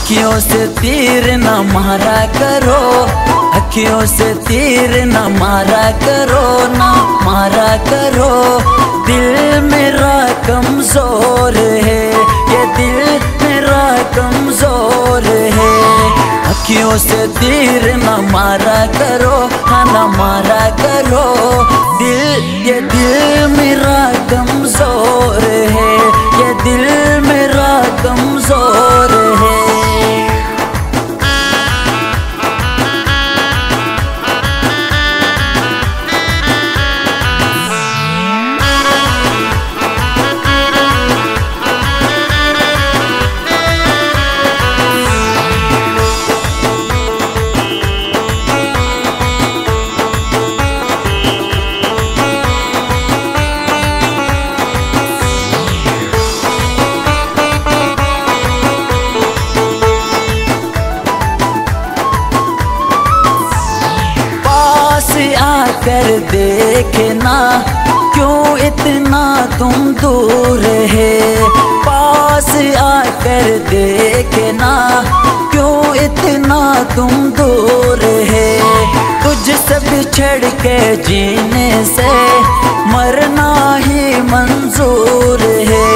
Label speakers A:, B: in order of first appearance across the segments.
A: अखियों से तीर न मारा करो, अखियों से तीर न मारा करो, न मारा करो। दिल मेरा कमजोर है, ये दिल मेरा कमजोर है। अखियों से तीर न मारा करो, हाँ न मारा करो। ये दिल मेरा कमजोर है, ये दिल मेरा कमजोर है। आकर देखना क्यों इतना तुम दूर है, पास आकर देखना क्यों इतना तुम दूर है। तुझसे बिछड़ के जीने से मरना ही मंजूर है,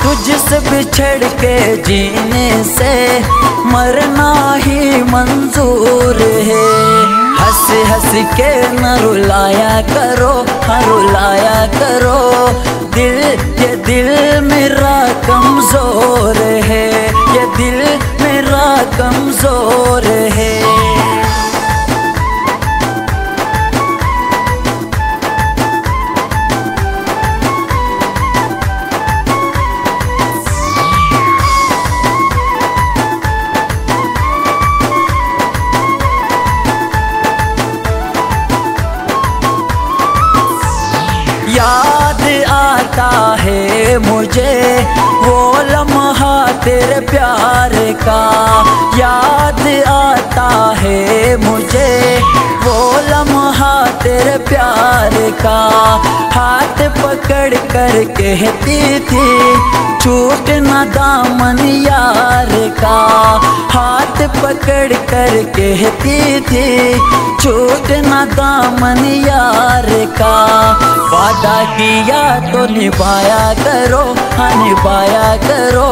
A: तुझसे बिछड़ के जीने से मरना ही मंजूर है। हंस हंस के न रुलाया करो, हाँ रुलाया करो। ये दिल मेरा कमजोर है, ये दिल मेरा कमजोर है। याद आता है मुझे वो लम्हा तेरे प्यार का, याद आता है मुझे वो लम्हा तेरे प्यार का। हाथ पकड़ कर कहती थी छूट ना दामन यार का, हाथ पकड़ कर कहती थी छूट ना दामन यार का। वादा किया तो निभाया करो, हाँ निभाया करो।